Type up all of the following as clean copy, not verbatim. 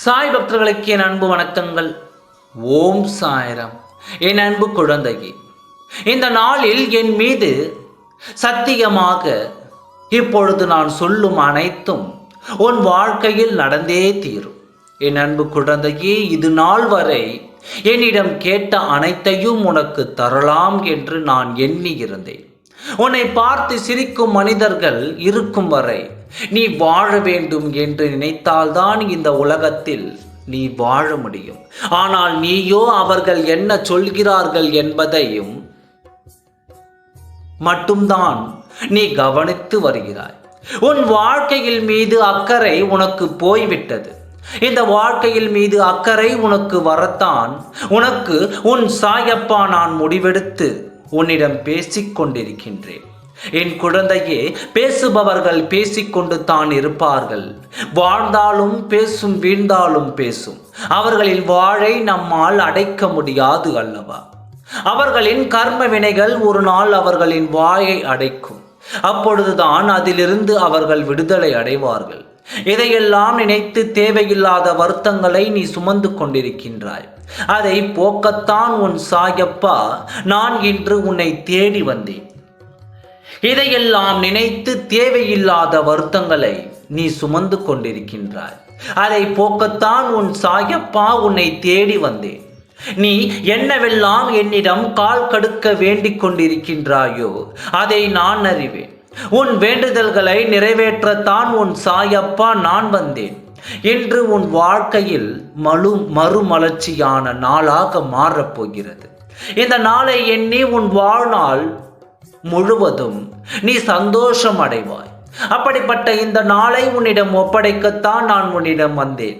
சாய் பக்தர்களுக்கு என் அன்பு வணக்கங்கள். ஓம் சாய்ராம். என் அன்பு குழந்தையே, இந்த நாளில் என் மீது சத்தியமாக இப்பொழுது நான் சொல்லும் அனைத்தும் உன் வாழ்க்கையில் நடந்தே தீரும். என் அன்பு குழந்தையே, இது நாள் வரை என்னிடம் கேட்ட அனைத்தையும் உனக்கு தரலாம் என்று நான் எண்ணி இருந்தேன். உன்னை பார்த்து சிரிக்கும் மனிதர்கள் இருக்கும் வரை நீ வாழ வேண்டும் என்று நினைத்தால்தான் இந்த உலகத்தில் நீ வாழ முடியும். ஆனால் நீயோ அவர்கள் என்ன சொல்கிறார்கள் என்பதையும் மட்டும்தான் நீ கவனித்து வருகிறாய். உன் வாழ்க்கையில் மீது அக்கறை உனக்கு போய்விட்டது. இந்த வாழ்க்கையில் மீது அக்கறை உனக்கு வரத்தான் உனக்கு உன் சாயப்பா நான் முடிவெடுத்து உன்னிடம் பேசிக் கொண்டிருக்கின்றேன். என் குழந்தையே, பேசுபவர்கள் பேசிக்கொண்டு தான் இருப்பார்கள். வாழ்ந்தாலும் பேசும், வீழ்ந்தாலும் பேசும். அவர்களின் வாழை நம்மால் அடைக்க முடியாது அல்லவா? அவர்களின் கர்ம வினைகள் ஒரு நாள் அவர்களின் வாயை அடைக்கும். அப்பொழுதுதான் அதிலிருந்து அவர்கள் விடுதலை அடைவார்கள். இதையெல்லாம் நினைத்து தேவையில்லாத வருத்தங்களை நீ சுமந்து கொண்டிருக்கின்றாய். அதை போக்கத்தான் உன் சாயப்பா நான் இன்று உன்னை தேடி வந்தேன். இதையெல்லாம் நினைத்து தேவையில்லாத வருத்தங்களை நீ சுமந்து கொண்டிருக்கின்றாய். அதை போக்கத்தான் உன் சாயப்பா உன்னை தேடி வந்தேன். நீ என்னவெல்லாம் என்னிடம் கால் கடுக்க வேண்டிக் கொண்டிருக்கின்றாயோ அதை நான் அறிவேன். உன் வேண்டுதல்களை நிறைவேற்றத்தான் உன் சாயப்பா நான் வந்தேன். இன்று உன் வாழ்க்கையில் மறுமலர்ச்சியான நாளாக மாறப்போகிறது. இந்த நாளை எண்ணி உன் வாழ்நாள் முழுவதும் நீ சந்தோஷம் அடைவாய். அப்படிப்பட்ட இந்த நாளை உன்னிடம் ஒப்படைக்கத்தான் நான் உன்னிடம் வந்தேன்.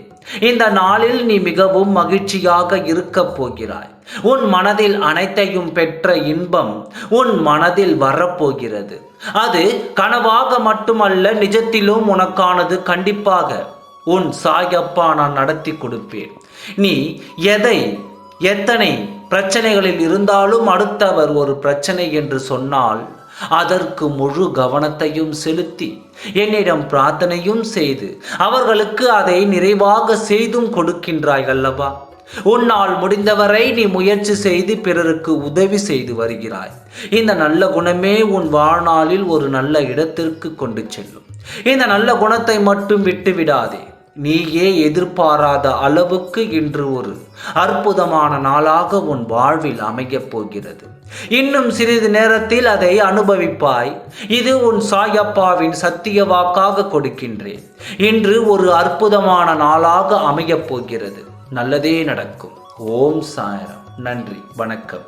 இந்த நாளில் நீ மிகவும் மகிழ்ச்சியாக இருக்கப் போகிறாய். உன் மனதில் அனைத்தையும் பெற்ற இன்பம் உன் மனதில் வரப்போகிறது. அது கனவாக மட்டுமல்ல, நிஜத்திலும் உனக்கானது. கண்டிப்பாக உன் சாயப்பா நான் நடத்தி கொடுப்பேன். நீ எத்தனை பிரச்சனைகளில் இருந்தாலும் அடுத்தவர் ஒரு பிரச்சனை என்று சொன்னால் அதற்கு முழு கவனத்தையும் செலுத்தி என்னிடம் பிரார்த்தனையும் செய்து அவர்களுக்கு அதை நிறைவாக செய்தும் கொடுக்கின்றாய் அல்லவா? உன்னால் முடிந்தவரை நீ முயற்சி செய்து பிறருக்கு உதவி செய்து வருகிறாய். இந்த நல்ல குணமே உன் வாழ்நாளில் ஒரு நல்ல இடத்திற்கு கொண்டு செல்லும். இந்த நல்ல குணத்தை மட்டும் விட்டுவிடாதே. நீயே எதிர்பாராத அளவுக்கு இன்று ஒரு அற்புதமான நாளாக உன் வாழ்வில் அமையப் போகிறது. இன்னும் சிறிது நேரத்தில் அதை அனுபவிப்பாய். இது உன் சாயப்பாவின் சத்திய வாக்காக கொடுக்கின்றேன். இன்று ஒரு அற்புதமான நாளாக அமையப் போகிறது. நல்லதே நடக்கும். ஓம் சாய்ராம். நன்றி, வணக்கம்.